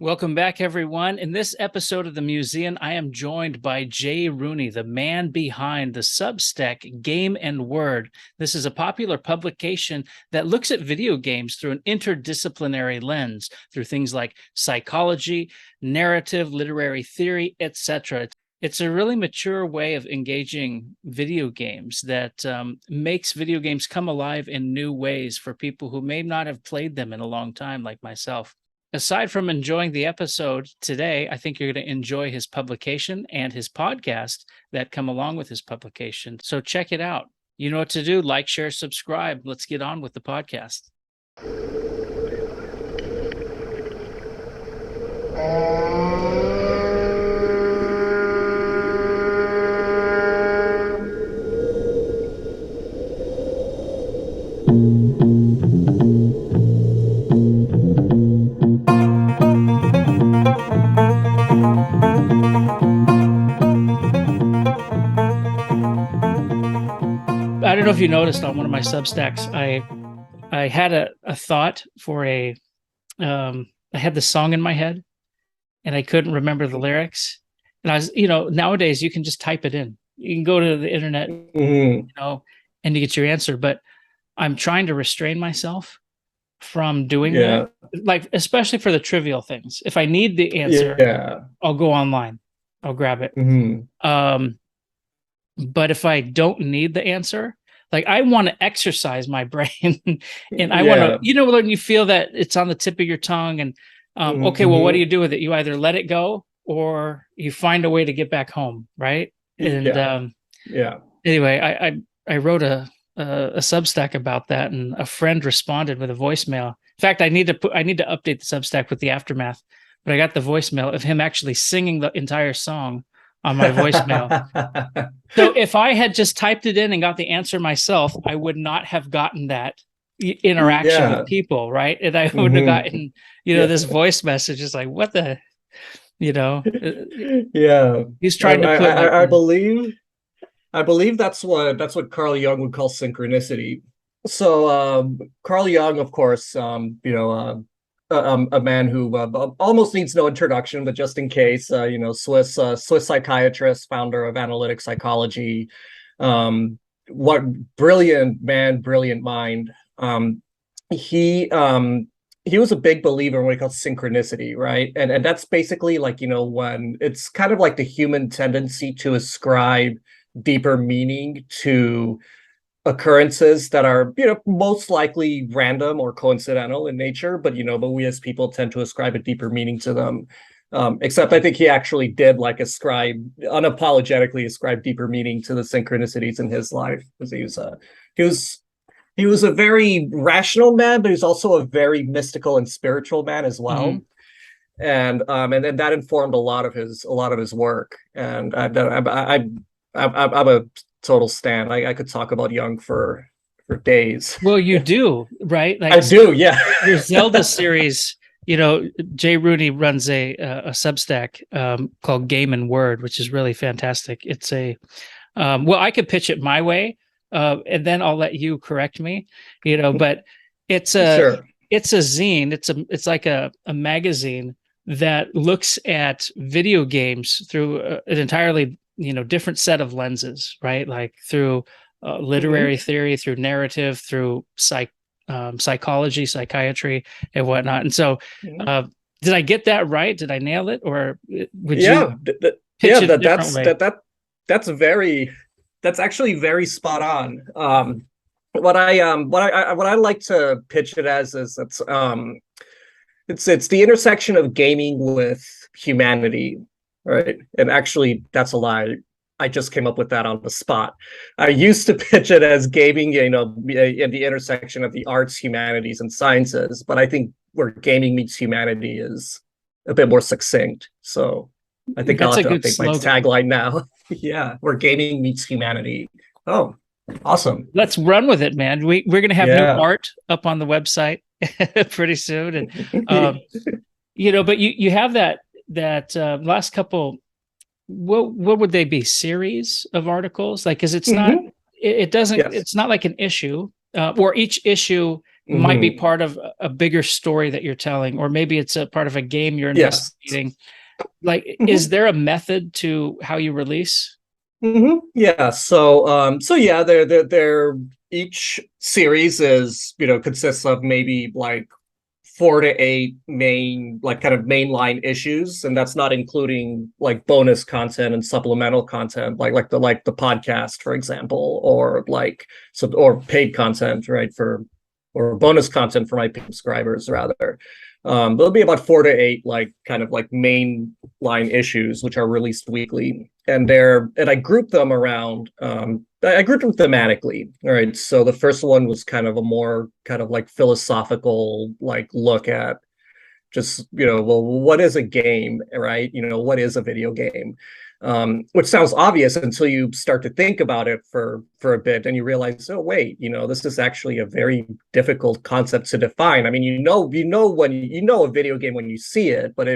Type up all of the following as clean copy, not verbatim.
Welcome back, everyone. In this episode of the Mouseion, I am joined by Jay Rooney, the man behind the Substack Game and Word. This is a popular publication that looks at video games through an interdisciplinary lens, through things like psychology, narrative, literary theory, etc. It's a really mature way of engaging video games that makes video games come alive in new ways for people who may not have played them in a long time, like myself. Aside from enjoying the episode today, I think you're going to enjoy his publication and his podcast that come along with his publication. So check it out. You know what to do. Like, share, subscribe. Let's get on with the podcast. I don't know if you noticed on one of my Substacks, I had a thought for I had the song in my head and I couldn't remember the lyrics. And I was, nowadays you can just type it in. You can go to the internet, and you get your answer. But I'm trying to restrain myself from doing that, like especially for the trivial things. If I need the answer, I'll go online, I'll grab it. But if I don't need the answer, like I want to exercise my brain and I want to, when you feel that it's on the tip of your tongue and, okay, well, what do you do with it? You either let it go or you find a way to get back home. Right. And, anyway, I wrote a Substack about that and a friend responded with a voicemail. In fact, I need to update the Substack with the aftermath, but I got the voicemail of him actually singing the entire song on my voicemail. So if I had just typed it in and got the answer myself, I would not have gotten that interaction with people, right? And I wouldn't have gotten, this voice message is like, what the, he's trying to put. I believe that's what Carl Jung would call synchronicity. So Carl Jung, of course, a man who almost needs no introduction, but just in case, Swiss psychiatrist, founder of analytic psychology. What brilliant man, brilliant mind. He was a big believer in what he called synchronicity, right? And that's basically like, when it's kind of like the human tendency to ascribe deeper meaning to occurrences that are most likely random or coincidental in nature, but we as people tend to ascribe a deeper meaning to them, except I think he actually did unapologetically ascribe deeper meaning to the synchronicities in his life, because he was a very rational man, but he's also a very mystical and spiritual man as well. And then that informed a lot of his work. And I'm a total stan. I could talk about Jung for days. Well, you do, right? Like, I do, yeah. Your Zelda series, Jay Rooney runs a Substack called Game and Word, which is really fantastic. It's I could pitch it my way, and then I'll let you correct me, but it's it's a zine. It's like a magazine that looks at video games through an entirely different set of lenses, right? Like through literary theory, through narrative, through psychology, psychiatry, and whatnot. And so, did I get that right? Did I nail it, or would you pitch it a different way? That's actually very spot on. What I like to pitch it as is it's the intersection of gaming with humanity. Right. And actually, that's a lie. I just came up with that on the spot. I used to pitch it as gaming, in the intersection of the arts, humanities, and sciences. But I think where gaming meets humanity is a bit more succinct. So I think I'll have to update my tagline now. Where gaming meets humanity. Oh, awesome. Let's run with it, man. We're going to have new art up on the website pretty soon. And, but you have that last couple, what would they be, series of articles? Like, because it's not, it doesn't, it's not like an issue, or each issue might be part of a bigger story that you're telling, or maybe it's a part of a game you're Yes. investigating. Like, is there a method to how you release? Yeah. So yeah, they're each series is, consists of maybe like 4 to 8 main, like kind of mainline issues, and that's not including like bonus content and supplemental content, like the podcast, for example, or like or paid content, right? Or bonus content for my subscribers rather. There'll be about 4 to 8 like kind of like main line issues which are released weekly, and I group them around. I grouped them thematically. All right, so the first one was kind of a more kind of like philosophical like look at just, well, what is a game, right? What is a video game? Which sounds obvious until you start to think about it for a bit, and you realize, oh wait, this is actually a very difficult concept to define. I mean, when a video game when you see it, but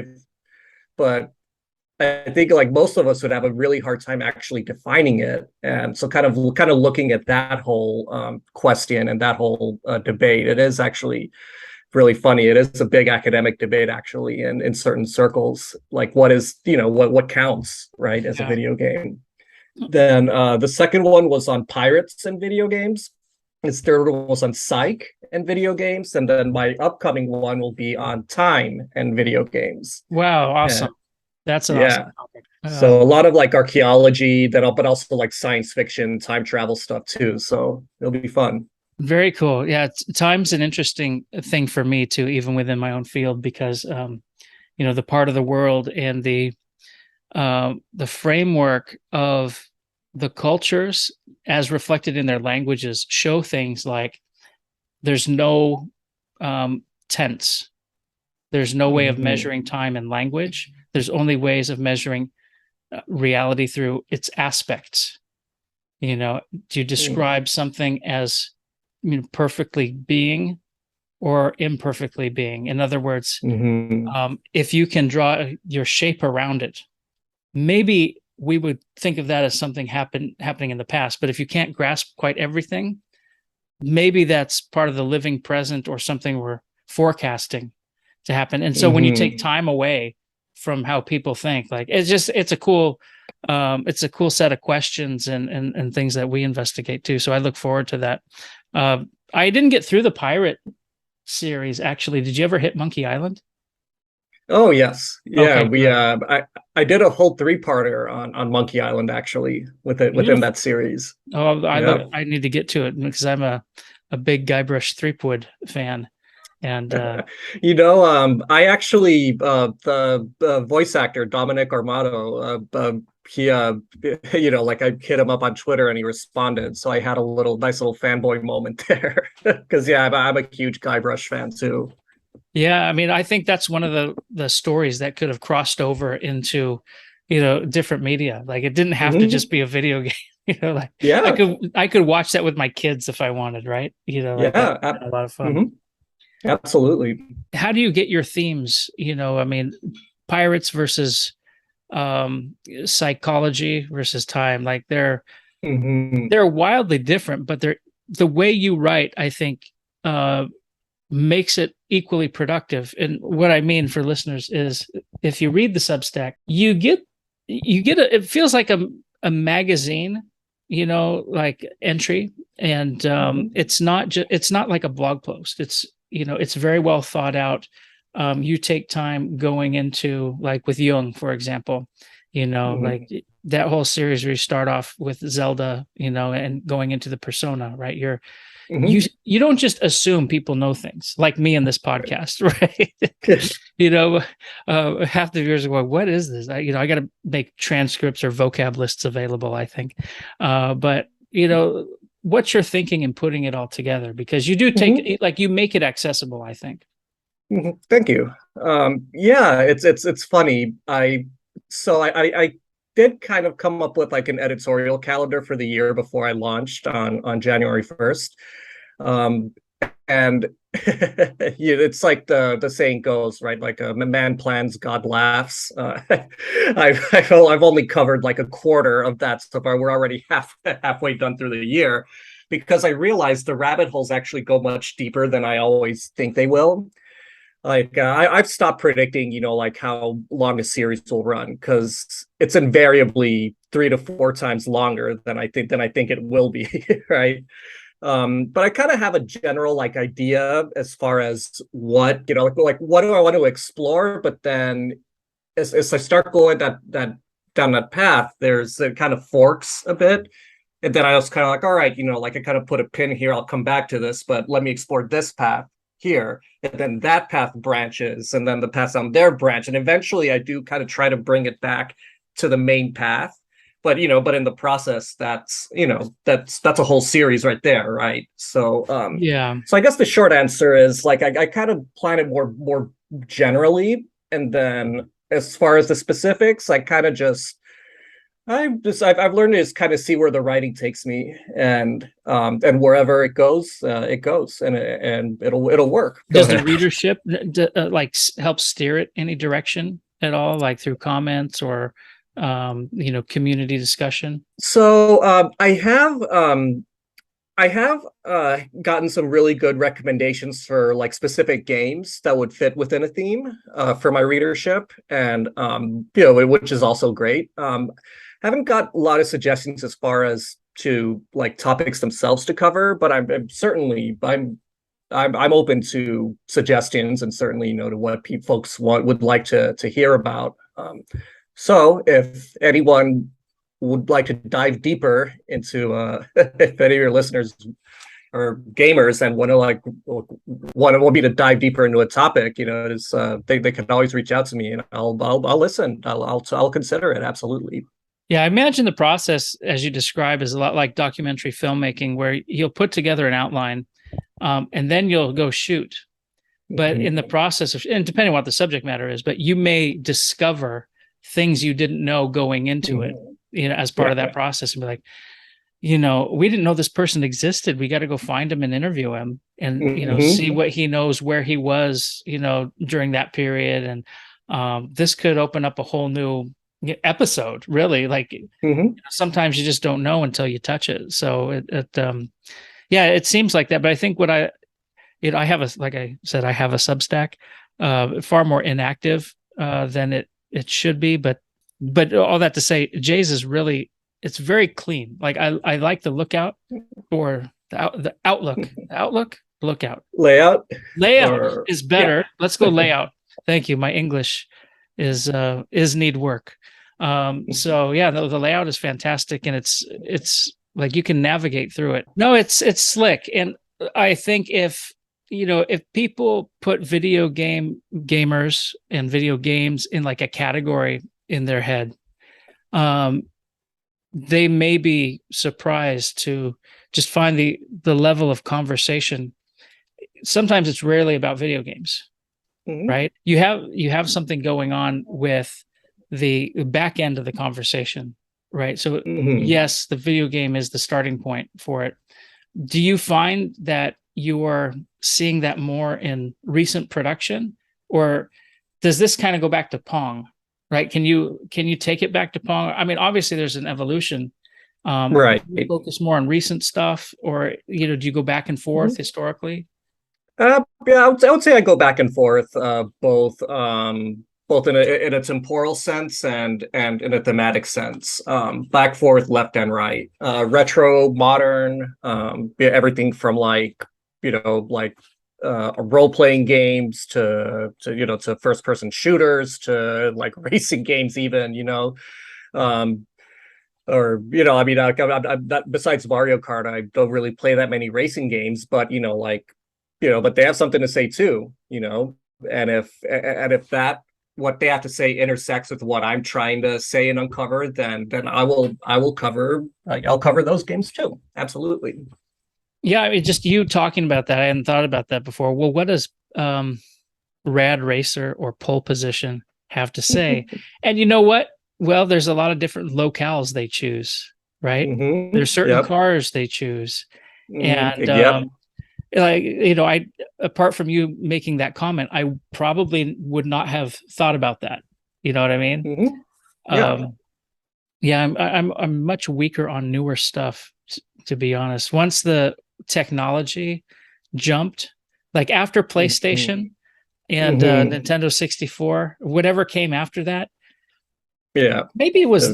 I think like most of us would have a really hard time actually defining it, and so kind of looking at that whole question and that whole debate. It is actually really funny. It is a big academic debate actually in certain circles, like what is, what counts, right, as a video game. Then the second one was on pirates and video games. Its third one was on psych and video games, and then my upcoming one will be on time and video games. Wow, awesome. That's an awesome topic. So a lot of like archaeology, but also like science fiction, time travel stuff too. So it'll be fun. Very cool. Yeah, time's an interesting thing for me too, even within my own field, because the part of the world and the framework of the cultures as reflected in their languages show things like there's no tense. There's no way of measuring time in language. There's only ways of measuring reality through its aspects. Do you describe something as perfectly being or imperfectly being? In other words, if you can draw your shape around it, maybe we would think of that as something happening in the past. But if you can't grasp quite everything, maybe that's part of the living present or something we're forecasting to happen. And so when you take time away from how people think, like it's a cool set of questions and things that we investigate too. So I look forward to that. I didn't get through the pirate series actually. Did you ever hit Monkey Island? Oh yes, yeah. Okay, I did a whole 3-parter on Monkey Island actually within that series. Oh, I need to get to it because I'm a big Guybrush Threepwood fan. And I actually the voice actor Dominic Armato, he like I hit him up on Twitter and he responded, so I had a nice little fanboy moment there because I'm a huge Guybrush fan too. Yeah, I mean, I think that's one of the stories that could have crossed over into different media. Like it didn't have to just be a video game. I could watch that with my kids if I wanted, right? A lot of fun. Absolutely. How do you get your themes? I mean, pirates versus psychology versus time. Like they're wildly different, but the way you write, I think, makes it equally productive. And what I mean for listeners is, if you read the Substack, you get it feels like a magazine, like entry, and it's not like a blog post. It's very well thought out. You take time going into, like with Jung, for example, like that whole series where you start off with Zelda, and going into the persona, right? You don't just assume people know things like me in this podcast, right? Half the viewers are going, what is this? I got to make transcripts or vocab lists available, I think. But what's your thinking in putting it all together? Because you do take like you make it accessible, I think. Thank you. It's funny. I did kind of come up with like an editorial calendar for the year before I launched on January 1st. And it's like the saying goes, right? Like a man plans, God laughs. I've only covered like a quarter of that so far. We're already halfway done through the year, because I realized the rabbit holes actually go much deeper than I always think they will. Like I've stopped predicting, like how long a series will run because it's invariably 3 to 4 times longer than I think it will be, right? But I kind of have a general like idea as far as what, like what do I want to explore? But then as I start going that down that path, it kind of forks a bit. And then I was kind of like, all right, like I kind of put a pin here. I'll come back to this, but let me explore this path here. And then that path branches, and then the path on their branch. And eventually I do kind of try to bring it back to the main path. But but in the process, that's a whole series right there, right? So Yeah. so I guess the short answer is like I kind of plan it more generally, and then as far as the specifics, I kind of just I've learned to just kind of see where the writing takes me, and wherever it goes, and it'll work. Go Does the ahead. readership help steer it any direction at all, like through comments or community discussion? So I have gotten some really good recommendations for like specific games that would fit within a theme for my readership, and which is also great. Haven't got a lot of suggestions as far as to like topics themselves to cover, but I'm open to suggestions, and certainly to what folks would like to hear about. So if anyone would like to dive deeper into if any of your listeners or gamers and want me to dive deeper into a topic, they can always reach out to me, and I'll listen. I'll consider it, absolutely. Yeah, I imagine the process as you describe is a lot like documentary filmmaking, where you'll put together an outline, and then you'll go shoot. But in the process of, and depending on what the subject matter is, but you may discover things you didn't know going into it, as part of that process, and be like, we didn't know this person existed. We got to go find him and interview him, and see what he knows, where he was, during that period, and this could open up a whole new episode. Really, like sometimes you just don't know until you touch it. So it seems like that. But I think what I have like I said, I have a Substack, far more inactive than it should be, but all that to say, Jay's is really, it's very clean. Like I like the lookout, or the outlook, lookout. Layout Is better. Let's go layout. Thank you. My English is need work. So yeah, the layout is fantastic, and it's like you can navigate through it. No, it's slick, and I think if people put video gamers and video games in like a category in their head, they may be surprised to just find the level of conversation. Sometimes it's rarely about video games, right? You have something going on with the back end of the conversation, right? So yes, the video game is the starting point for it. Do you find that you're seeing that more in recent production, or does this kind of go back to Pong, right? Can you take it back to Pong? I mean, obviously there's an evolution. Right. Do you focus more on recent stuff, or do you go back and forth historically? Yeah, I would say I go back and forth, both in a temporal sense and in a thematic sense. Back, forth, left, and right. Retro, modern, everything from like role-playing games to first-person shooters to like racing games, even. Or I mean, I'm not, besides Mario Kart, I don't really play that many racing games, but but they have something to say too, and if that what they have to say intersects with what I'm trying to say and uncover, then I'll cover those games too. Absolutely. Yeah, I mean, just you talking about that, I hadn't thought about that before. Well, what does Rad Racer or Pole Position have to say? And you know what? Well, there's a lot of different locales they choose, right? There's certain cars they choose. And I apart from you making that comment, I probably would not have thought about that. You know what I mean? I'm much weaker on newer stuff, to be honest. Once the technology jumped, like after PlayStation and Nintendo 64, whatever came after that, Yeah. maybe it was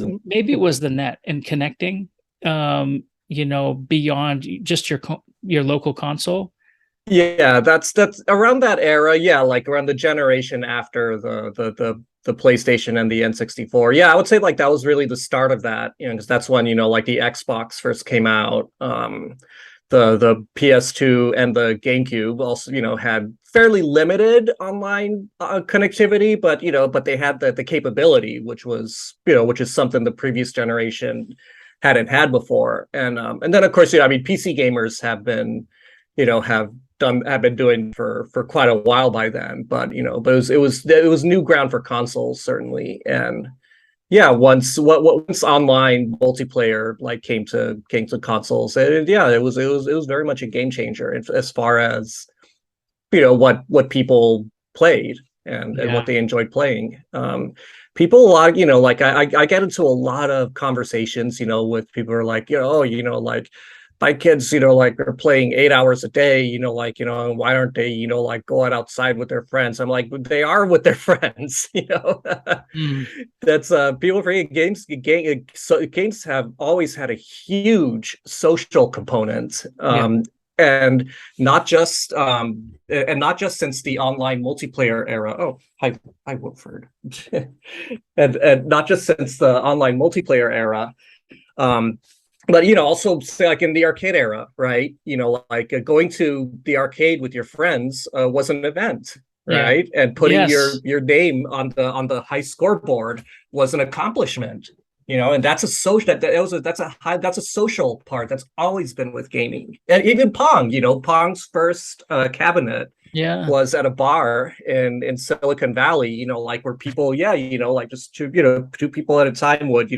the net and connecting, beyond just your local console. Yeah, that's around that era. Yeah, like around the generation after the PlayStation and the N64. Yeah, I would say like that was really the start of that, because that's when, like the Xbox first came out. The PS2 and the GameCube also, had fairly limited online connectivity, but they had the capability, which is something the previous generation hadn't had before. And then of course, I mean, PC gamers have been doing for quite a while by then, but it was new ground for consoles, certainly. And yeah, once online multiplayer like came to consoles, it was very much a game changer as far as what people played and what Yeah. they enjoyed playing. People a lot, like I get into a lot of conversations, with people who are like, like my kids, like are playing 8 hours a day, why aren't they, like going outside with their friends? I'm like, they are with their friends, Mm, That's people forget games have always had a huge social component. yeah. And not just since the online multiplayer era. Oh, hi Wilford. And not just since the online multiplayer era, um, but also say like in the arcade era, right? Like going to the arcade with your friends was an event, Yeah. right? And putting Yes. your name on the high scoreboard was an accomplishment. And that's a social that's a social part that's always been with gaming. And even Pong, Pong's first cabinet Yeah. was at a bar in Silicon Valley, like where people, yeah, like just two people at a time would,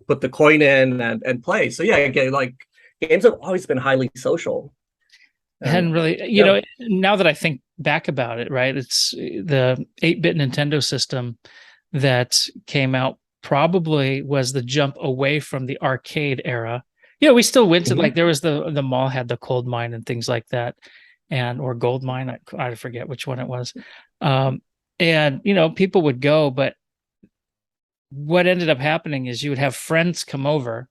put the coin in and play. So yeah, again, like games have always been highly social. And And really, yeah. now that I think back about it, right? It's the 8-bit Nintendo system that came out probably was the jump away from the arcade era. We still went to, like, Mhm. there was the mall had the cold mine and things like that, or gold mine. I forget which one it was. And people would go, but what ended up happening is you would have friends come over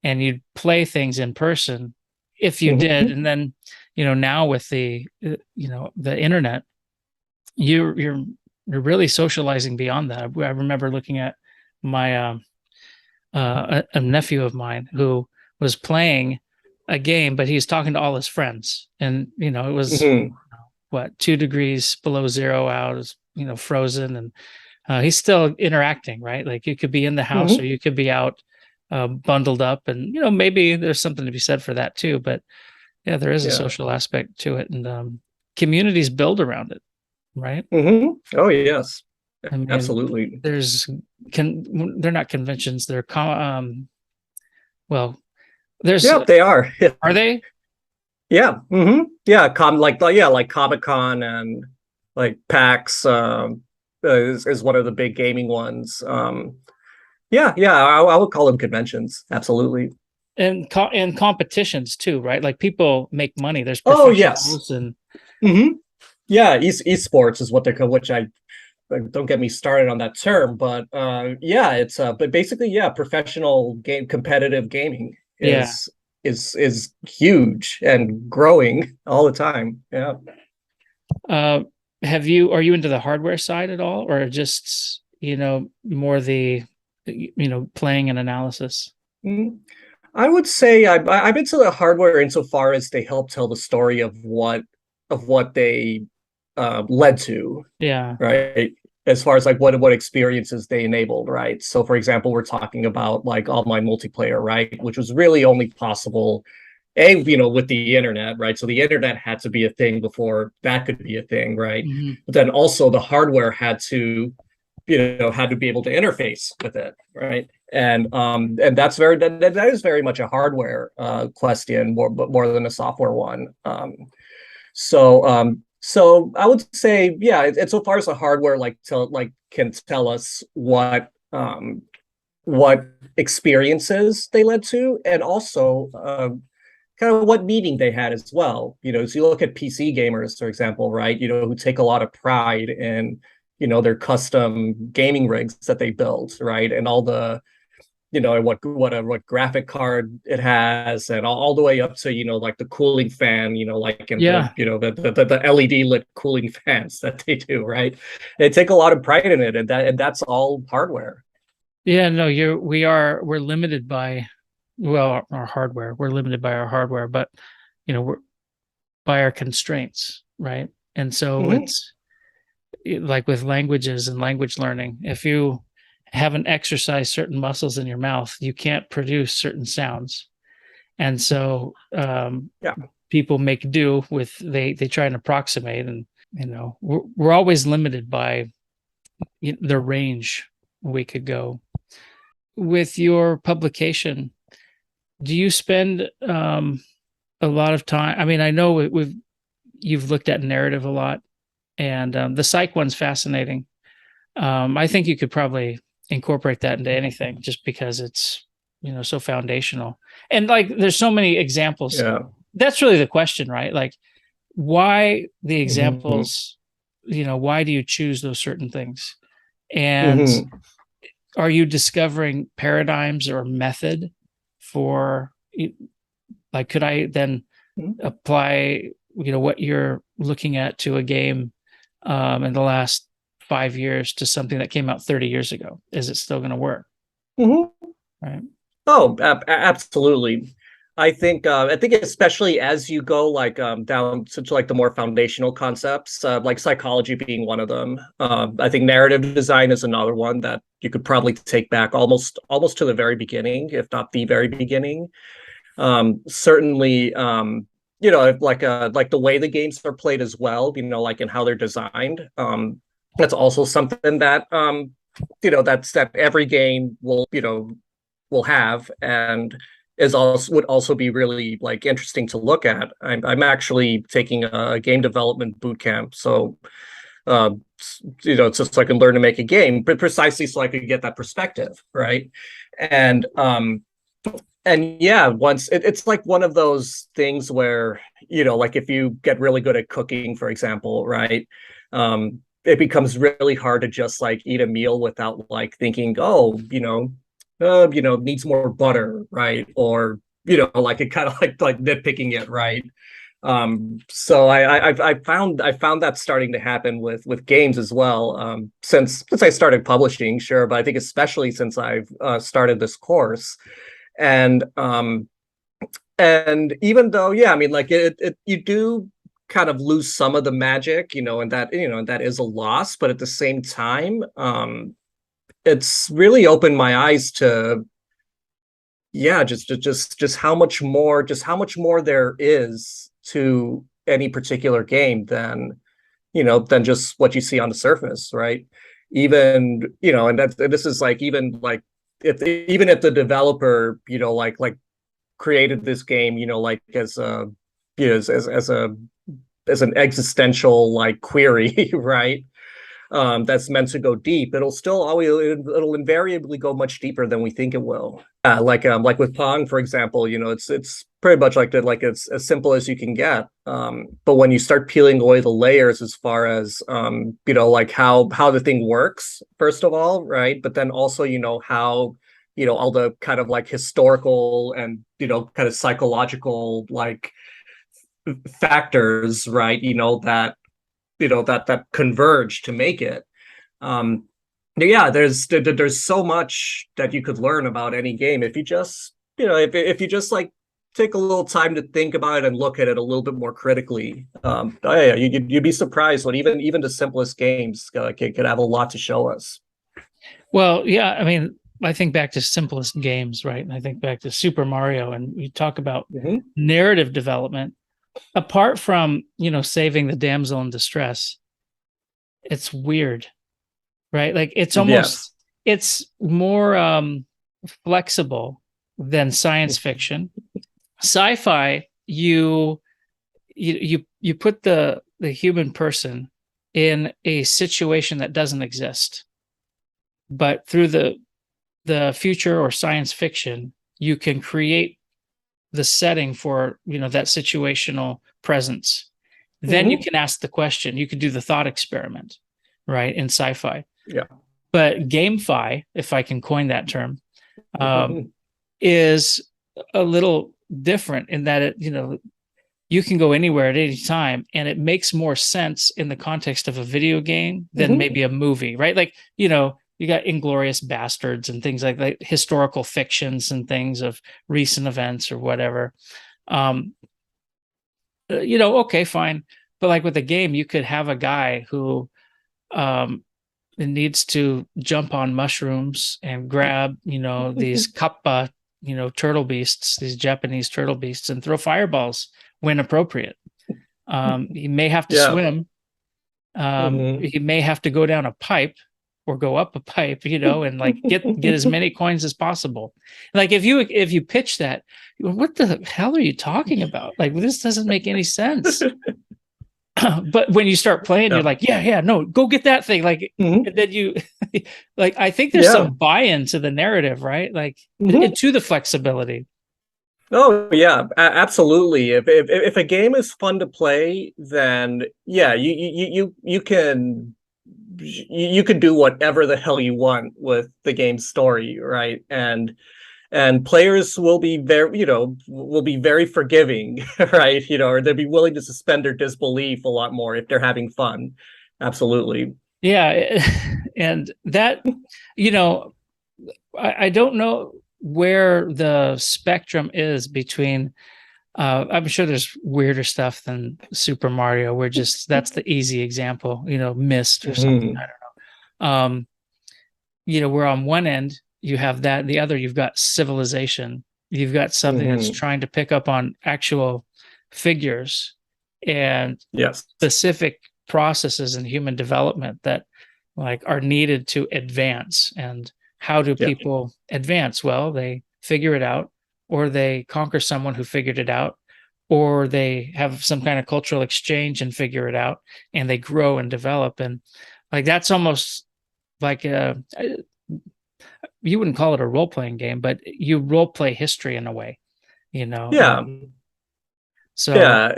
and you'd play things in person if you did. Mhm. And then, now with the internet, you're really socializing beyond that. I remember looking at my a nephew of mine who was playing a game, but he was talking to all his friends, and it was Mhm. what, 2 degrees below zero out, is frozen, and he's still interacting, right? Like you could be in the house or Mhm. you could be out, bundled up, and maybe there's something to be said for that too. But yeah, there is a Yeah. social aspect to it, and communities build around it, right? Mhm. Oh yes. I mean, Absolutely. there's they're not conventions, they're well, there's Yeah, they are. are they? Yeah. Yeah, like Comic-Con and like PAX is one of the big gaming ones. Yeah, I would call them conventions. Absolutely. And competitions too, right? Like people make money. There's Oh yes. professionals and hmm Yeah, esports is what they're called, which I don't get me started on that term, but yeah, but basically, yeah, professional competitive gaming yeah. is huge and growing all the time. Yeah. Uh, are you into the hardware side at all, or just, more the, playing and analysis? Mhm. I would say I'm into the hardware insofar as they help tell the story of what they led to, Yeah. right? As far as like what experiences they enabled, right? So for example, we're talking about like online multiplayer, right? Which was really only possible with the internet, right? So the internet had to be a thing before that could be a thing, right? Hmm. But then also the hardware had to be able to interface with it, right? And that is very much a hardware question more than a software one. So I would say, yeah, it's so far as the hardware can tell us what experiences they led to, and also kind of what meaning they had as well. So you look at PC gamers, for example, right? Who take a lot of pride in, their custom gaming rigs that they build, right? And all the, what graphic card it has, and all the way up to, like the cooling fan, like in the, Yeah. the LED lit cooling fans that they do, right? They take a lot of pride in it, and that's all hardware. Yeah, no, we're limited by, well, our hardware. We're limited by our hardware, but we're by our constraints, right? And so Mm-hmm. like with languages and language learning, if you haven't exercised certain muscles in your mouth, you can't produce certain sounds. And so Yeah. people make do with, they try and approximate, and we're always limited by the range we could go. With your publication, do you spend a lot of time? I mean, I know you've looked at narrative a lot, and the psych one's fascinating. I think you could probably incorporate that into anything, just because it's so foundational. And like, there's so many examples. Yeah. That's really the question, right? Like, why the Mm-hmm. examples? Why do you choose those certain things? And Mm-hmm. are you discovering paradigms or method for, like, could I then apply what you're looking at to a game in the last 5 years to something that came out 30 years ago? Is it still going to work? Mm-hmm. Right. Oh, absolutely. I think especially as you go like down to like the more foundational concepts, like psychology being one of them. I think narrative design is another one that you could probably take back almost to the very beginning, if not the very beginning. Certainly, like the way the games are played as well, like in how they're designed. That's also something that that every game will have, and is also would also be really like interesting to look at. I'm actually taking a game development boot camp, so it's just so I can learn to make a game, but precisely so I could get that perspective, right? And yeah, it's like one of those things where, like if you get really good at cooking, for example, right? It becomes really hard to just like eat a meal without like thinking, oh, needs more butter, right? Or, like it kind of like nitpicking it, right? So I found that starting to happen with games as well. Since I started publishing, sure, but I think especially since I've started this course. And even though, yeah, I mean, like it you do kind of lose some of the magic, and that is a loss, but at the same time, it's really opened my eyes to, yeah, just how much more there is to any particular game than just what you see on the surface, right? Even, and this is like, even like, if the developer, like created this game, like as a, as an existential like query, right? That's meant to go deep, it'll invariably go much deeper than we think it will. Like with Pong, for example, it's pretty much like it's as simple as you can get. But when you start peeling away the layers as far as like how the thing works, first of all, right? But then also, how all the kind of like historical and kind of psychological like factors, right? That converge to make it. Um, yeah, there's so much that you could learn about any game if you just if you just like take a little time to think about it and look at it a little bit more critically. Oh yeah, you'd be surprised what even the simplest games could have a lot to show us. Well, yeah, I mean, I think back to simplest games, right? And I think back to Super Mario, and you talk about Mm-hmm. narrative development. Apart from, saving the damsel in distress, it's weird, right? Like, Yes. it's more flexible than science fiction. Sci-fi, you put the human person in a situation that doesn't exist, but through the the future or science fiction, you can create the setting for, that situational presence. Then you Hmm. can ask the question, you can do the thought experiment, right, in sci-fi. Yeah. But GameFi, if I can coin that term, is a little different in that you can go anywhere at any time, and it makes more sense in the context of a video game than Hmm. maybe a movie, right? Like, you got Inglorious Bastards and things like that, historical fictions and things of recent events or whatever. Um, okay, fine. But like with a game, you could have a guy who um, needs to jump on mushrooms and grab, these kappa, turtle beasts, these Japanese turtle beasts, and throw fireballs when appropriate. He may have to Yeah. swim. Hmm. He may have to go down a pipe or go up a pipe, and like get as many coins as possible. Like if you pitch that, what the hell are you talking about? Like, this doesn't make any sense. But when you start playing, you're Yeah. like, yeah, no, go get that thing. Like, Hmm. and then you, like, I think there's Yeah. some buy-in to the narrative, right? Like, Hmm. to the flexibility. Oh yeah, absolutely. If a game is fun to play, then yeah, you can do whatever the hell you want with the game's story, right? And players will be very forgiving, right? Or they'll be willing to suspend their disbelief a lot more if they're having fun. Absolutely. Yeah. And that, you know, I don't know where the spectrum is between, I'm sure there's weirder stuff than Super Mario. That's the easy example, Myst or something. Hmm. I don't know. Where on one end you have that, the other you've got civilization. You've got something that's Hmm. trying to pick up on actual figures and Yes. specific processes in human development that like are needed to advance. And how do Yeah. people advance? Well, they figure it out, or they conquer someone who figured it out, or they have some kind of cultural exchange and figure it out, and they grow and develop. And like that's almost like you wouldn't call it a role playing game, but you role play history in a way, and Yeah. so Yeah.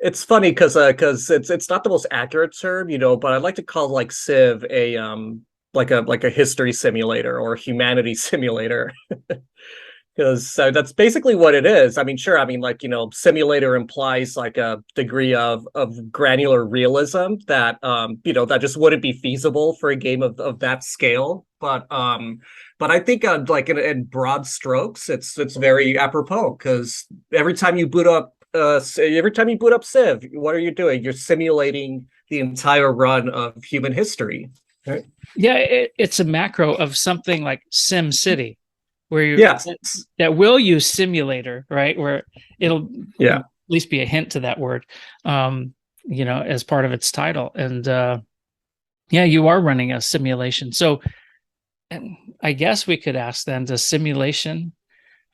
It's funny because it's not the most accurate term, but I'd like to call like Civ a like a history simulator or a humanity simulator. Because that's basically what it is. I mean, sure. I mean, like, simulator implies like a degree of granular realism that that just wouldn't be feasible for a game of that scale. But I think like in broad strokes, it's very apropos because every time you boot up Civ, what are you doing? You're simulating the entire run of human history. Right? yeah, it's a macro of something like Sim City, where Yes. that will use simulator, right? Where it'll Yeah. at least be a hint to that word, as part of its title. And yeah, you are running a simulation. So I guess we could ask then, does simulation,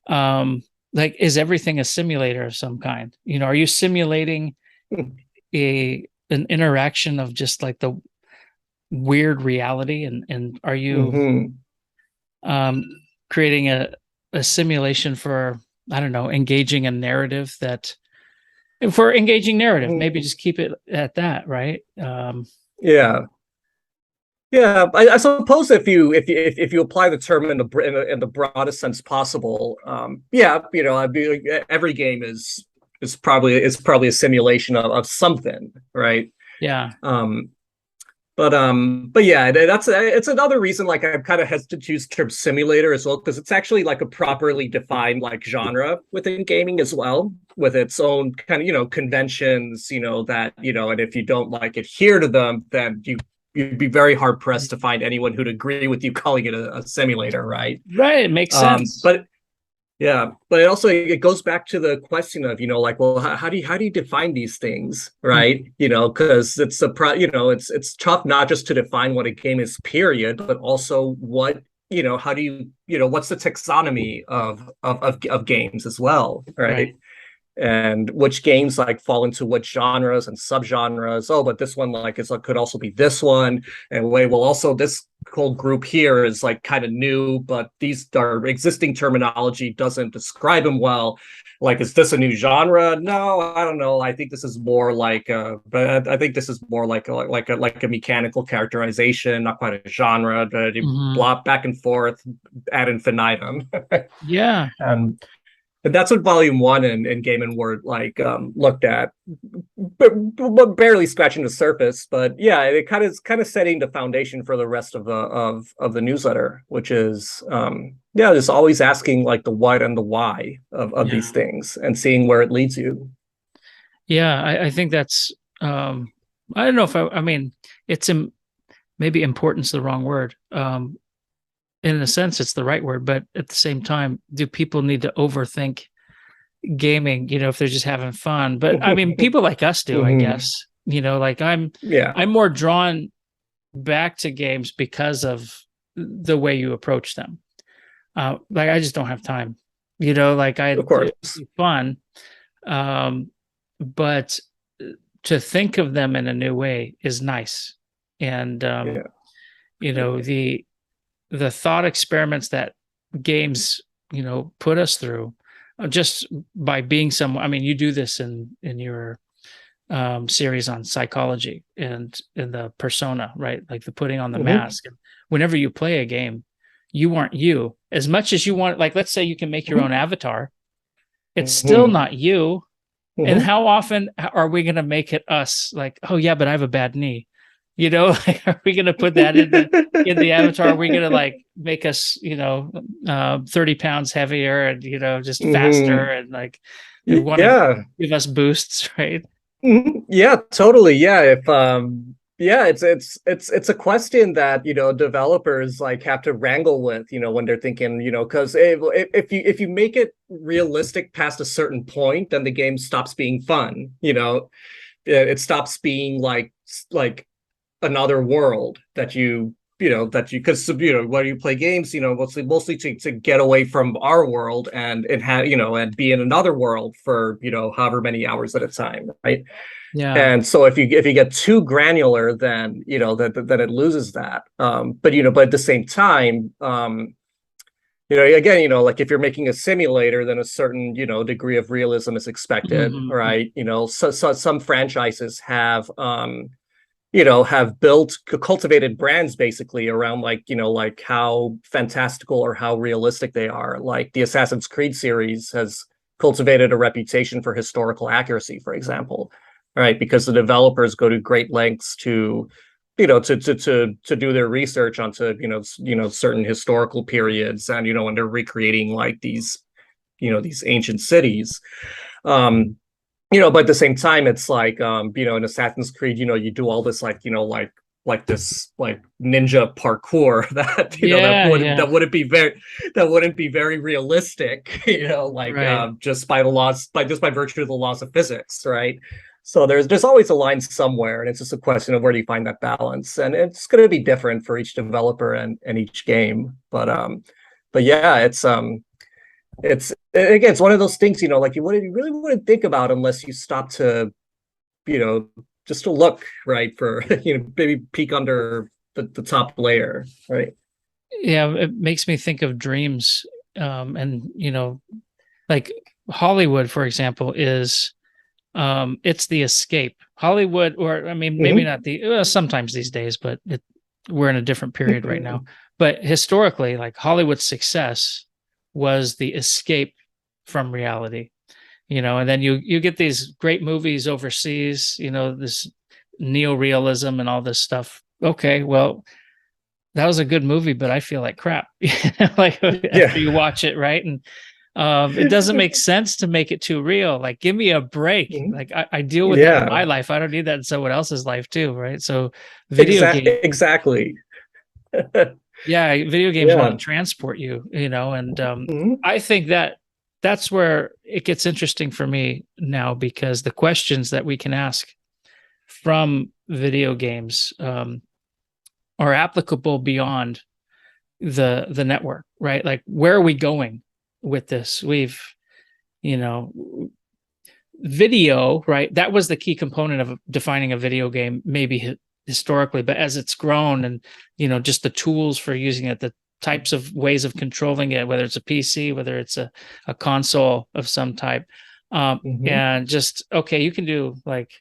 like, is everything a simulator of some kind? Are you simulating an interaction of just like the weird reality, and are you Hmm. um, creating a simulation for, I don't know, engaging a narrative that, for engaging narrative, maybe just keep it at that, right? Yeah. Yeah, I suppose if you apply the term in the broadest sense possible, yeah, I'd be like, every game is probably a simulation of something, right? Yeah. Um, but yeah, it's another reason like I'm kind of hesitant to use the term simulator as well because it's actually like a properly defined like genre within gaming as well, with its own kind of conventions, and if you don't like adhere to them, then you'd be very hard pressed to find anyone who'd agree with you calling it a simulator, right? Right. It makes sense. But yeah, but it goes back to the question of like, well, how do you define these things, right? Because it's tough not just to define what a game is, period, but also how do you what's the taxonomy of games as well, Right. right? and which games like fall into which genres and subgenres. Oh, but this one like is could also be this one, and wait, well, also this whole group here is like kind of new, but these are existing terminology doesn't describe them well. Like, is this a new genre? No, I don't know. I think this is more like but I think this is more like a mechanical characterization, not quite a genre. But you Mhm. blop back and forth ad infinitum. Yeah. And that's what volume one in Game and Word like looked at, but barely scratching the surface. But yeah, it kind of setting the foundation for the rest of the newsletter, which is yeah, just always asking like the what and the why of these Yeah. things and seeing where it leads you. Yeah. I think that's, I don't know if I mean, it's maybe importance the wrong word. In a sense, it's the right word, but at the same time, do people need to overthink gaming, if they're just having fun? But I mean, people like us do, I Mhm. guess. Like Yeah. I'm more drawn back to games because of the way you approach them. Like I just don't have time. Like Of it'd course. be fun. But to think of them in a new way is nice. And Yeah. the thought experiments that games put us through, just by being I mean, you do this in your series on psychology and in the persona, right? Like the putting on the Hmm. mask. And whenever you play a game, you aren't you as much as you want. Like, let's say you can make your own Hmm. avatar, it's still Hmm. not you. And Hmm. how often are we going to make it us? Like, oh yeah, but I have a bad knee. Like, are we going to put that in the avatar? Are we going to like make us, 30 pounds heavier and, just faster Hmm. and like want to Yeah. give us boosts, right? Mhm. Yeah, totally. Yeah, if yeah, it's a question that, developers like have to wrangle with, when they're thinking, because if you make it realistic past a certain point, then the game stops being fun, it stops being like another world that you because when you play games, mostly to get away from our world and have and be in another world for however many hours at a time, right? Yeah. And so if you get too granular, then that it loses that. But at the same time, again, like if you're making a simulator, then a certain degree of realism is expected, Mhm. right? So some franchises have built cultivated brands basically around like how fantastical or how realistic they are. Like the Assassin's Creed series has cultivated a reputation for historical accuracy, for example, right? Because the developers go to great lengths to to do their research onto certain historical periods, and when they're recreating like these ancient cities. um but at the same time, it's like in Assassin's Creed, you do all this like this like ninja parkour that Yeah, yeah. that wouldn't be very realistic, like Right. just by the laws by virtue of the laws of physics, right? So there's always a line somewhere, and it's just a question of where do you find that balance, and it's going to be different for each developer and each game. But yeah, it's again, it's one of those things, like you really wouldn't think about unless you stop to, you know, just to look, right, for maybe peek under the top layer, right? Yeah, it makes me think of dreams. And like Hollywood, for example, is it's the escape. Hollywood, or I mean, maybe Mm-hmm. not sometimes these days, but we're in a different period right now. But historically, like Hollywood's success was the escape from reality. And then you get these great movies overseas, this neo-realism and all this stuff. Okay, well, that was a good movie, but I feel like crap. Like Yeah. after you watch it, right? And it doesn't make sense to make it too real. Like, give me a break. Mhm. Like I deal with that in Yeah, my life. I don't need that in someone else's life too, right? So video game, exactly. yeah, video games want Yeah. to transport you, and Mhm. I think that's where it gets interesting for me now, because the questions that we can ask from video games are applicable beyond the network, right? Like, where are we going with this? You know video, right? That was the key component of defining a video game, maybe historically, but as it's grown and, just the tools for using it, the types of ways of controlling it, whether it's a PC, whether it's a console of some type, and just, okay, you can do like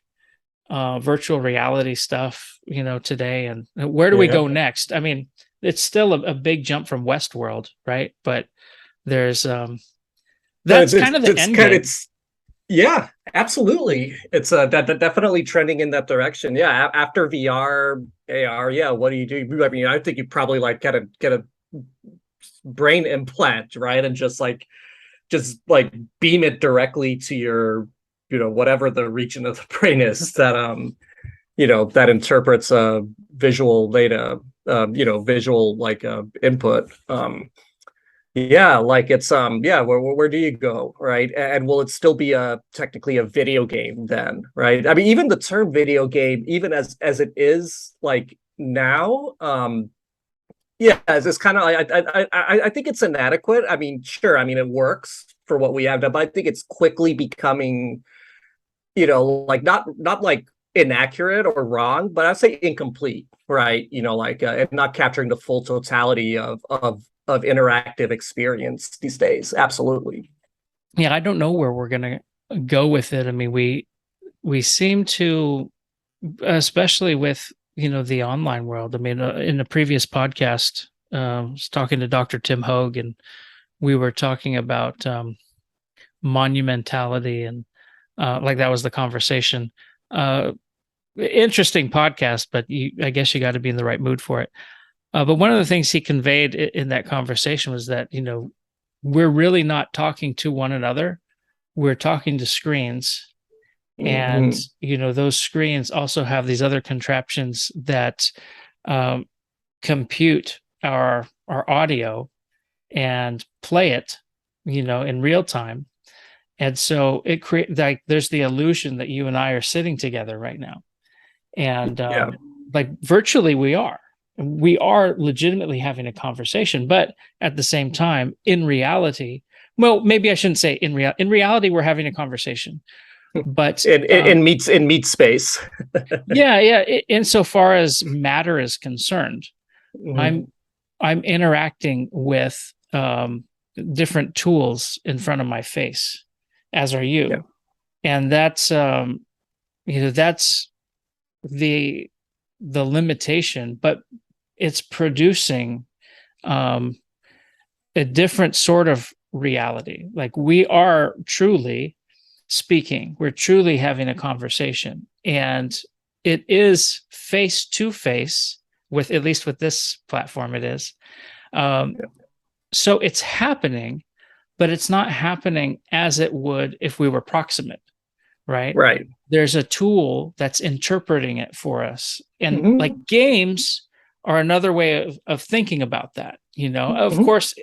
virtual reality stuff, today. And where do we go next? I mean, it's still a big jump from Westworld, right? But there's that's kind of the end game. Yeah, absolutely. It's that definitely trending in that direction. Yeah, after VR, AR, yeah, what do you do? I mean, I think you probably like get a brain implant, right? And just like beam it directly to your, whatever the region of the brain is that that interprets visual data, visual like input. Yeah, like it's yeah, where do you go, right? And will it still be technically a video game then, right? I mean, even the term video game, even as it is like now, yeah, it's kind of I think it's inadequate. I mean, sure, I mean it works for what we have done, but I think it's quickly becoming, like not like inaccurate or wrong, but I'd say incomplete, right? Like and not capturing the full totality of interactive experience these days. Absolutely. Yeah, I don't know where we're gonna go with it. I mean, we seem to, especially with the online world. I mean, in the previous podcast, I was talking to Dr. Tim Hogue, and we were talking about monumentality, and like that was the conversation. Interesting podcast, but I guess you got to be in the right mood for it. But one of the things he conveyed in that conversation was that, we're really not talking to one another. We're talking to screens. And, those screens also have these other contraptions that compute our audio and play it, in real time. And so it creates like there's the illusion that you and I are sitting together right now. And like virtually we are legitimately having a conversation, but at the same time, in reality, well, maybe I shouldn't say in reality, we're having a conversation, but in meat space. yeah. Insofar as matter is concerned, I'm interacting with different tools in front of my face, as are you, and that's that's the limitation, but it's producing a different sort of reality. Like we are truly speaking, we're truly having a conversation, and it is face to face with, at least with this platform, it is. So it's happening, but it's not happening as it would if we were proximate, right? Right. There's a tool that's interpreting it for us. And like games are another way of thinking about that, of course,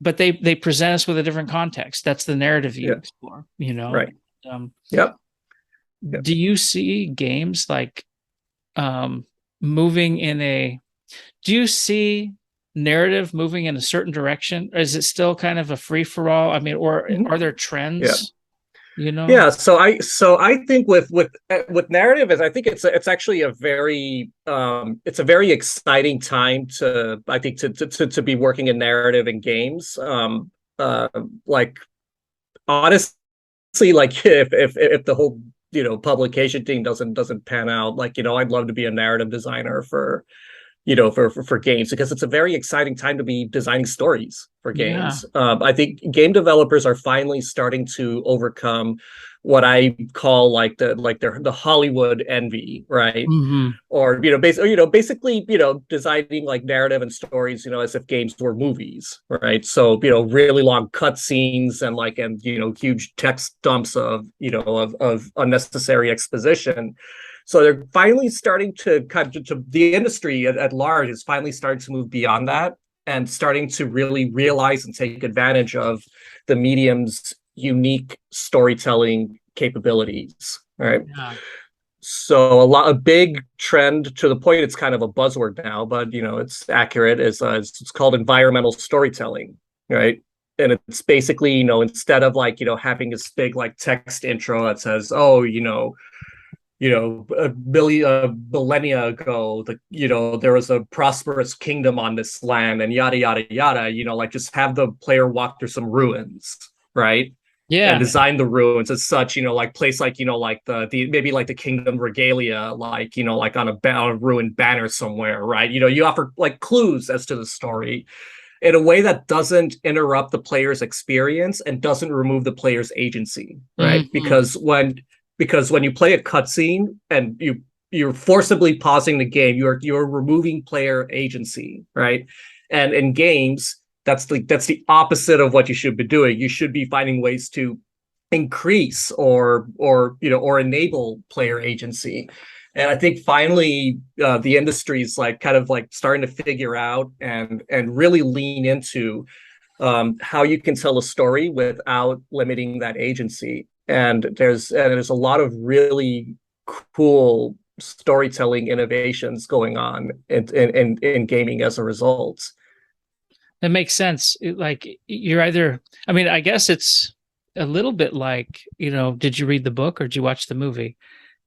but they present us with a different context. That's the narrative you explore, Right. Yep. Do you see games like moving do you see narrative moving in a certain direction? Or is it still kind of a free for all? I mean, or are there trends? Yeah, so I think with narrative is, I think it's actually a very it's a very exciting time to, I think, to be working in narrative in games. Like honestly, like if the whole publication thing doesn't pan out, like I'd love to be a narrative designer for for games, because it's a very exciting time to be designing stories for games. I think game developers are finally starting to overcome what I call like the Hollywood envy, right? Or basically designing like narrative and stories as if games were movies, right? So really long cut scenes and huge text dumps of of unnecessary exposition. So they're finally starting to the industry at large is finally starting to move beyond that and starting to really realize and take advantage of the medium's unique storytelling capabilities. Right. Yeah. So a big trend, to the point it's kind of a buzzword now, but it's accurate, is it's called environmental storytelling, right? and it's basically, instead of like, having this big like text intro that says, oh, a millennia ago, there was a prosperous kingdom on this land, and yada yada yada. Like just have the player walk through some ruins, right? And Yeah. design the ruins as such. Like place like like the maybe like the kingdom regalia, like like on a ruined banner somewhere, right? You offer like clues as to the story in a way that doesn't interrupt the player's experience and doesn't remove the player's agency, right? Hmm. Because when you play a cutscene and you're forcibly pausing the game, you're removing player agency, right? And in games, that's the opposite of what you should be doing. You should be finding ways to increase or enable player agency. And I think finally the industry's like kind of like starting to figure out and really lean into how you can tell a story without limiting that agency. And there's a lot of really cool storytelling innovations going on in gaming as a result. That makes sense. Like you're either, I mean, I guess it's a little bit like, did you read the book or did you watch the movie?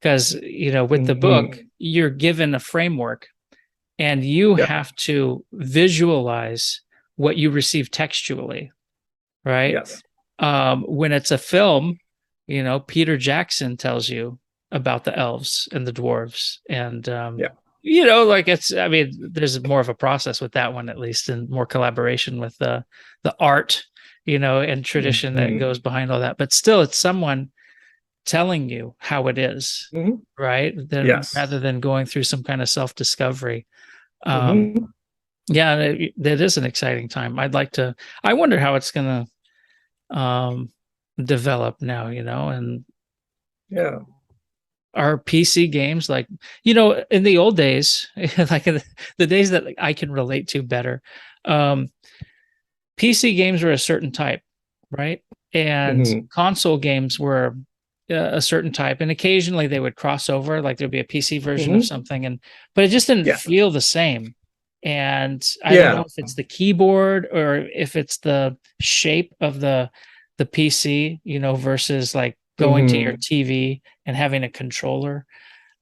Because, with the book, Mhm. you're given a framework and you Yep. have to visualize what you receive textually, right? Yes. When it's a film, Peter Jackson tells you about the elves and the dwarves, and Yeah. like I mean, there's more of a process with that one, at least, and more collaboration with the art, and tradition that Mhm. goes behind all that. But still, it's someone telling you how it is, Mhm. right? Then Yes. rather than going through some kind of self-discovery. Um, Mhm. yeah, that is an exciting time. I wonder how it's gonna develop now, and Yeah. our PC games, like, in the old days, like in the days that like, I can relate to better, um, PC games were a certain type, right? And Mhm. console games were a certain type, and occasionally they would cross over, like there'd be a PC version of Mhm. something, but it just didn't Yeah. feel the same. And I don't know Yeah. if it's the keyboard or if it's the shape of the PC, versus like going to your Mhm. TV and having a controller.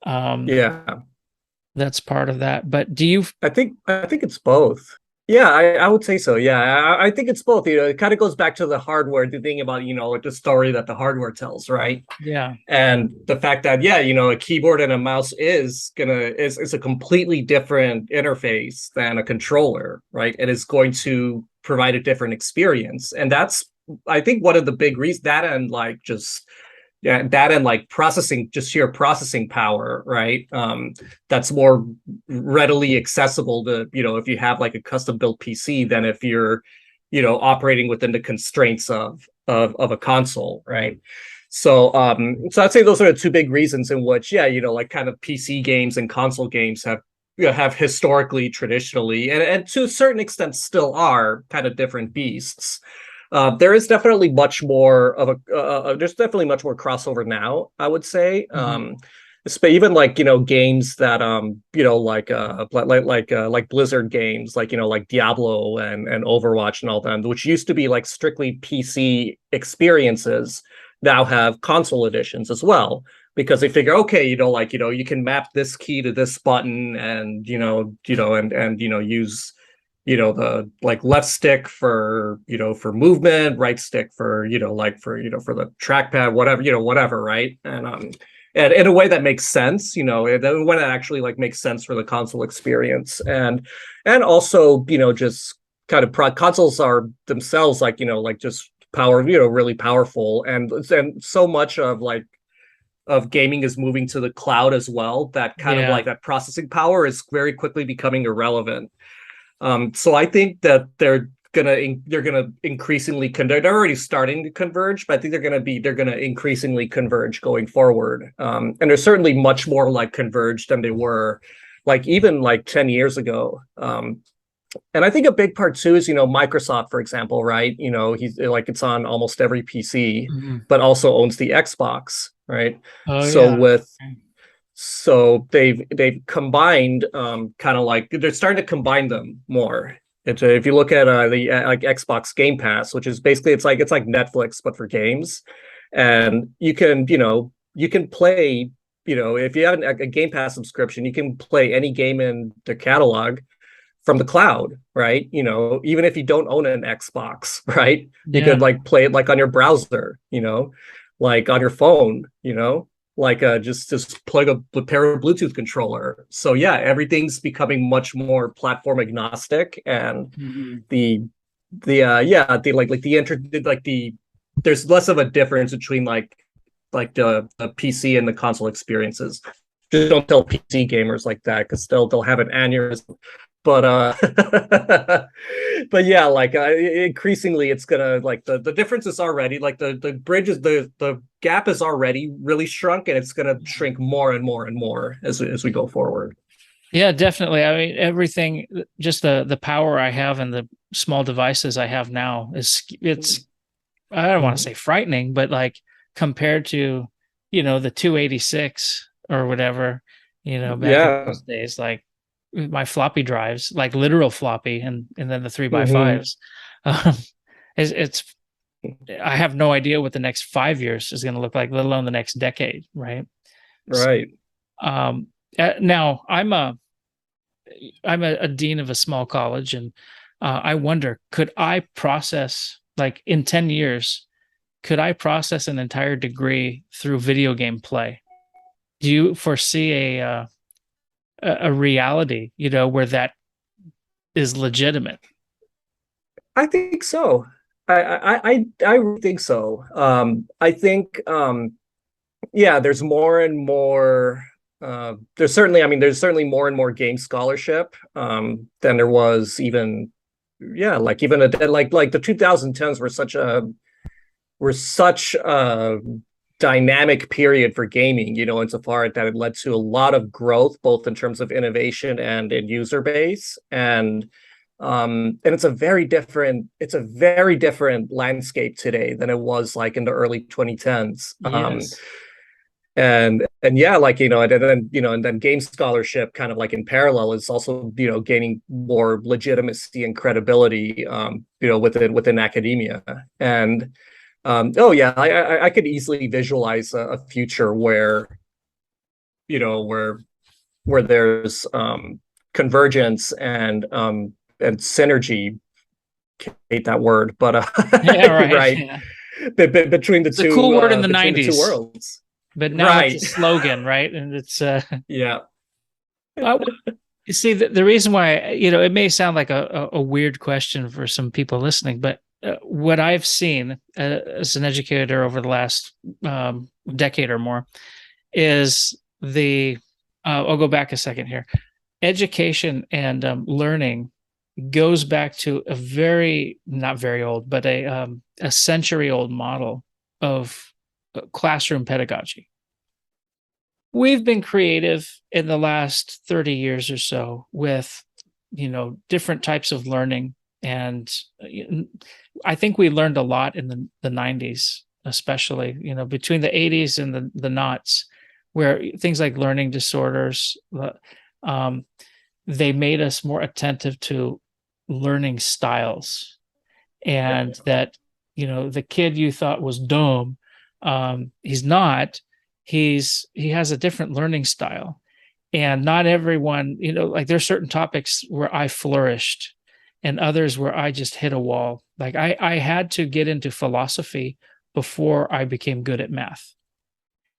Um, Yeah. that's part of that. But do you? I think it's both. Yeah, I would say so. Yeah, I think it's both. It kind of goes back to the hardware, the thing about, the story that the hardware tells, right? Yeah, And the fact that, yeah, a keyboard and a mouse is a completely different interface than a controller, right? It is going to provide a different experience. And that's, I think, one of the big reasons, that and like just yeah, that and like processing, just sheer processing power, right? That's more readily accessible to, if you have like a custom built PC than if you're, operating within the constraints of a console, right? So I'd say those are the two big reasons in which, yeah, like kind of PC games and console games have historically, traditionally, and to a certain extent still are kind of different beasts. There is definitely much more of a there's definitely much more crossover now, I would say. mhm. Even like games that like Blizzard games, like like Diablo and Overwatch and all them, which used to be like strictly PC experiences, now have console editions as well, because they figure, okay, you can map this key to this button, and use the like left stick for for movement, right stick for for the trackpad, whatever, whatever, right? And in a way that makes sense, in a way that actually like makes sense for the console experience. And also, just kind of consoles are themselves like like just power, really powerful, and so much of gaming is moving to the cloud as well, that kind of Yeah, like that processing power is very quickly becoming irrelevant. So I think that they're gonna increasingly they're already starting to converge, but I think they're gonna increasingly converge going forward. And they're certainly much more like converged than they were like even like 10 years ago. And I think a big part too is, Microsoft, for example, right? He's like it's on almost every PC, mhm. but also owns the Xbox, right? Oh So yeah. with so they've combined kind of like they're starting to combine them more. If you look at the like Xbox Game Pass, which is basically it's like Netflix but for games, and you can play, if you have a Game Pass subscription, you can play any game in the catalog from the cloud, right? Even if you don't own an Xbox, right? You Yeah. could like play it like on your browser, like on your phone, like just plug a pair of Bluetooth controller. So yeah, everything's becoming much more platform agnostic, and Mhm. the yeah, the there's less of a difference between like the PC and the console experiences. Just don't tell PC gamers like that because they'll have an aneurysm. But but yeah, like increasingly it's gonna like the difference is already like the bridge is the gap is already really shrunk, and it's gonna shrink more and more and more as we go forward. Yeah, definitely. I mean, everything, just the power I have and the small devices I have now it's I don't want to Mhm. say frightening, but like compared to, the 286 or whatever, back in Yeah. those days, like my floppy drives, like literal floppy, and then the three by Hmm. fives. Um, it's I have no idea what the next 5 years is going to look like, let alone the next decade, right? So, Right. um, now I'm a dean of a small college, and I wonder, could I process like in 10 years? Could I process an entire degree through video game play? Do you foresee a reality, where that is legitimate? I think so. I really think so. I think yeah, there's more and more there's certainly more and more game scholarship than there was even yeah, like even like the 2010s were such a dynamic period for gaming, insofar that it led to a lot of growth, both in terms of innovation and in user base. And it's a very different landscape today than it was like in the early 2010s. Yes. And yeah, like and then game scholarship kind of like in parallel is also gaining more legitimacy and credibility within academia. And oh yeah, I could easily visualize a future where you know where where there's convergence and synergy. Hate that word, but Yeah, right. right, Yeah. between the It's a cool two word in the between the two 90s, worlds. but now it's a Right. slogan, right? And it's Yeah. I, you see the reason why, it may sound like a weird question for some people listening, but what I've seen as an educator over the last decade or more is I'll go back a second here. Education and learning goes back to a very not very old, but a century old model of classroom pedagogy. We've been creative in the last 30 years or so with, different types of learning. And I think we learned a lot in the 90s, especially, between the 80s and the knots, where things like learning disorders, um, they made us more attentive to learning styles, and that, the kid you thought was dumb, he's not. He has a different learning style, and not everyone, like there's certain topics where I flourished and others where I just hit a wall. Like I had to get into philosophy before I became good at math,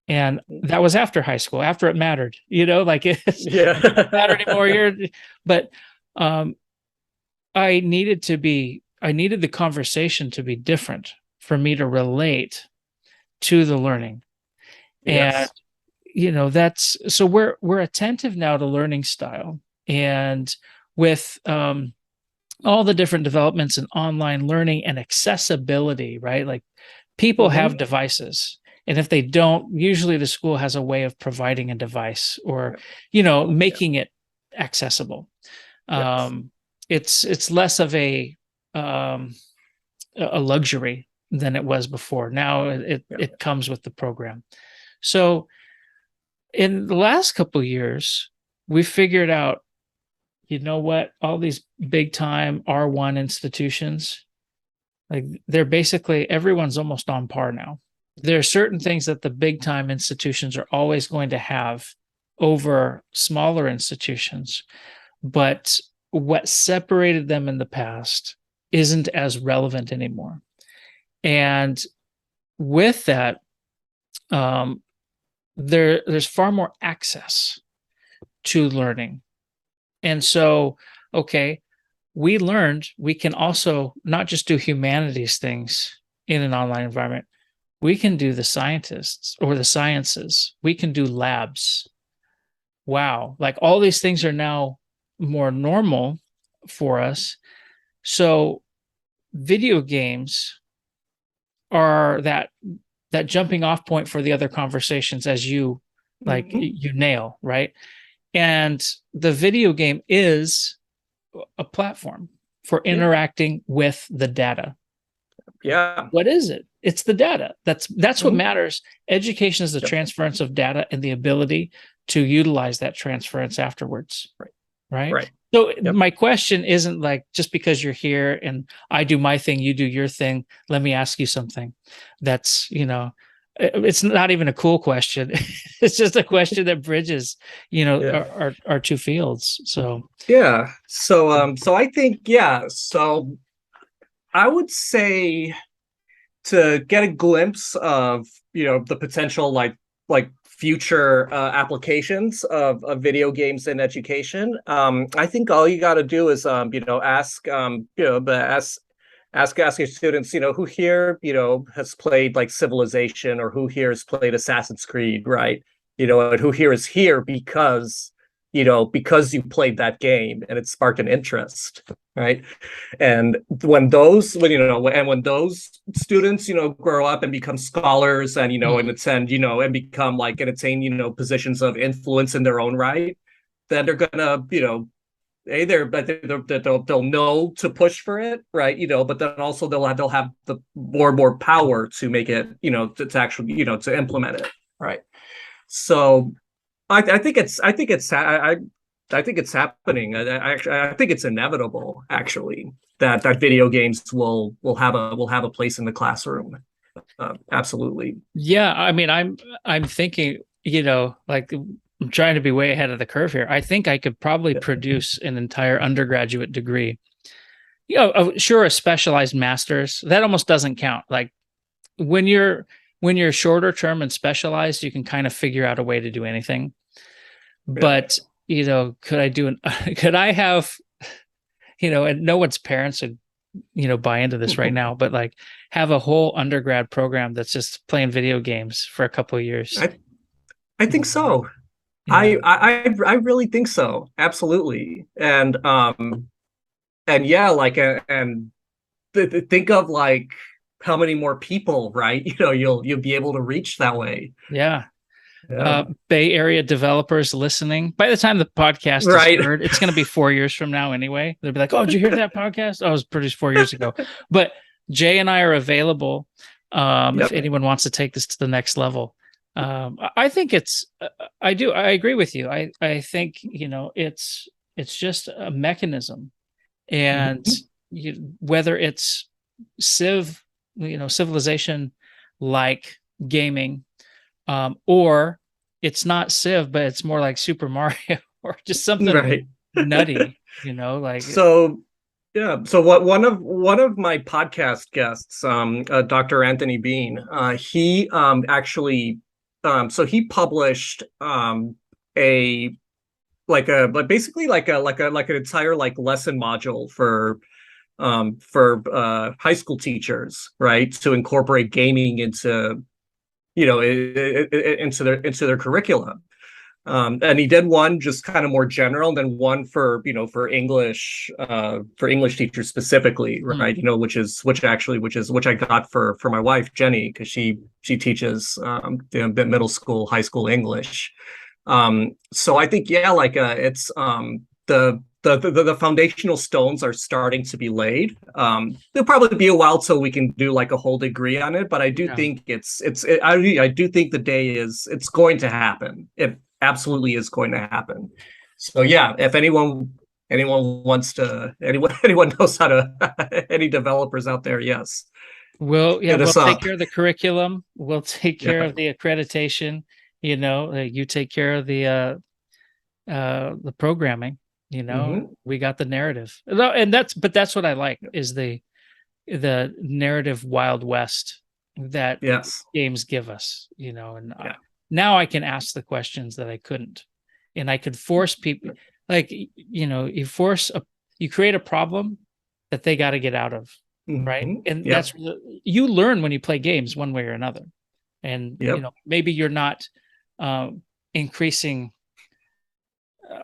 and that was after high school, after it mattered, like it doesn't matter anymore. Yeah. But um I needed the conversation to be different for me to relate to the learning. And Yes. that's so we're attentive now to learning style. And with all the different developments in online learning and accessibility, right? Like people have Hmm. devices. And if they don't, usually the school has a way of providing a device or, Yeah. making it accessible. Yes. Um, it's less of um, a luxury than it was before. Now Yeah. it comes with the program. So in the last couple of years, we figured out you know what? All these big time R1 institutions, like they're basically everyone's almost on par now. There are certain things that the big time institutions are always going to have over smaller institutions, but what separated them in the past isn't as relevant anymore. And with that, there's far more access to learning. And so, okay, we learned we can also not just do humanities things in an online environment. We can do the scientists or the sciences. We can do labs. Wow. Like all these things are now more normal for us. So video games are that jumping off point for the other conversations, as you like you nail, right? And the video game is a platform for interacting with the data. Yeah. What is it? It's the data. That's what matters. Education is the transference of data and the ability to utilize that transference afterwards. Right. So my question isn't like, just because you're here and I do my thing, you do your thing, let me ask you something. That's, it's not even a cool question. It's just a question that bridges, our two fields. So yeah. So I think, so I would say, to get a glimpse of the potential like future applications of video games in education, I think all you got to do is ask ask your students, who here has played like Civilization, or who here has played Assassin's Creed, right? And who here is here because because you played that game and it sparked an interest, right? And when those students grow up and become scholars and and attend and become like and attain positions of influence in their own right, then they're gonna they'll know to push for it, right? But then also they'll have the more and more power to make it, to actually to implement it, right? So I think it's happening. I think it's inevitable, actually, that video games will have a place in the classroom. Absolutely. Yeah, I mean, I'm thinking, like I'm trying to be way ahead of the curve here. I think I could probably produce an entire undergraduate degree. Sure, a specialized master's that almost doesn't count. Like when you're shorter term and specialized, you can kind of figure out a way to do anything. But could I have, and no one's parents would, buy into this right now, but like have a whole undergrad program that's just playing video games for a couple of years. I think so. Yeah. I really think so. Absolutely. And yeah, like and think of like how many more people, right? You'll be able to reach that way. Yeah. Bay Area developers listening. By the time the podcast is heard, it's going to be 4 years from now anyway. They'll be like, "Oh, did you hear that podcast? Oh, it was produced 4 years ago." But Jay and I are available if anyone wants to take this to the next level. I think I agree with you. I think it's just a mechanism, and whether it's civilization like gaming. Or it's not Civ, but it's more like Super Mario or just something nutty, like so. Yeah. So one of my podcast guests, Dr. Anthony Bean, he actually so he published basically like an entire like lesson module for high school teachers, right, to incorporate gaming into into their curriculum. And he did one just kind of more general, and then one for English teachers specifically, right? Which I got for my wife Jenny, because she teaches middle school, high school English. So I think it's the foundational stones are starting to be laid. There'll probably be a while till we can do like a whole degree on it, but I do think I do think the day it's going to happen. It absolutely is going to happen. So yeah, if anyone anyone wants to, anyone knows how to, any developers out there, yes, hit We'll us take up. care of the curriculum. We'll take care Yeah. of the accreditation. You take care of the programming. Hmm. We got the narrative. And that's what I like is the narrative Wild West that Yes. games give us, and Yeah. now I can ask the questions that I couldn't. And I could force people, like, you create a problem that they got to get out of, right? Hmm. And Yep. you learn when you play games one way or another. And, Yep. maybe you're not increasing,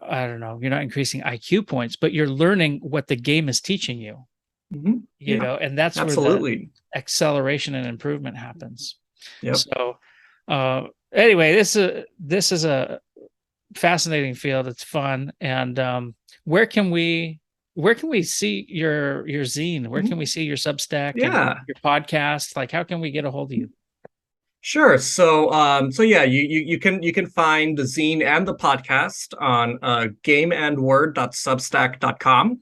I don't know, you're not increasing IQ points, but you're learning what the game is teaching you, Hmm. Yeah. and that's where the Absolutely. acceleration and improvement happens. Yep. So, anyway, this is a fascinating field. It's fun. And where can we see your zine? Where can we see your Substack and Yeah. your podcast? Like, how can we get a hold of you? Sure. So yeah, you can find the zine and the podcast on gameandword.substack.com.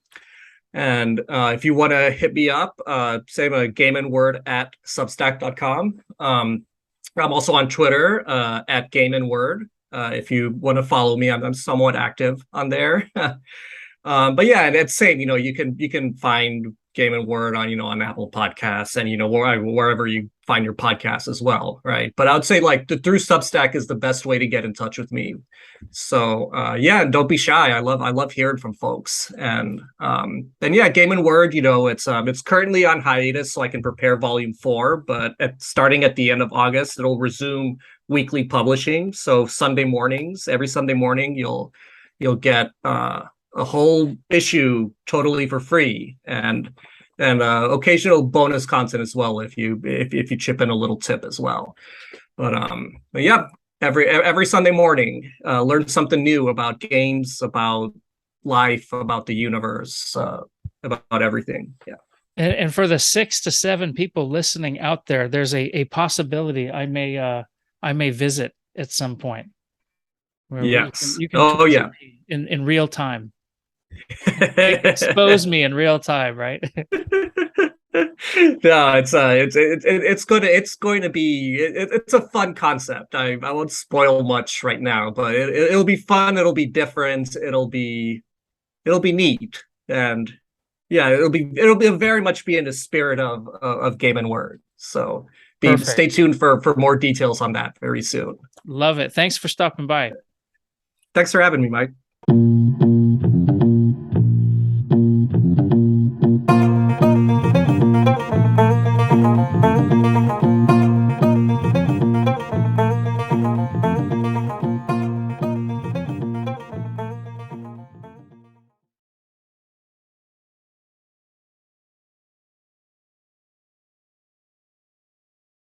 And if you want to hit me up, say my gameandword@substack.com. I'm also on Twitter at gameandword. If you want to follow me, I'm somewhat active on there. But yeah, and it's same. You can find Game and Word on on Apple Podcasts and wherever you find your podcasts as well, right? But I would say like through Substack is the best way to get in touch with me. So yeah, and don't be shy. I love hearing from folks. And yeah, Game and Word. It's currently on hiatus, so I can prepare Volume 4. But starting at the end of August, it'll resume weekly publishing. So Sunday mornings, every Sunday morning, you'll get a whole issue totally for free, and occasional bonus content as well if you chip in a little tip as well. But yeah, every Sunday morning, learn something new about games, about life, about the universe, about everything. Yeah. And for the 6 to 7 people listening out there, there's a possibility I may visit at some point where Yes. you can Oh torture yeah. me in real time. Expose me in real time, right? No, it's going to be it's a fun concept. I won't spoil much right now, but it'll be fun. It'll be different. It'll be neat, and yeah, it'll be very much be in the spirit of Game and Word. So stay Perfect. tuned for more details on that very soon. Love it. Thanks for stopping by. Thanks for having me, Mike.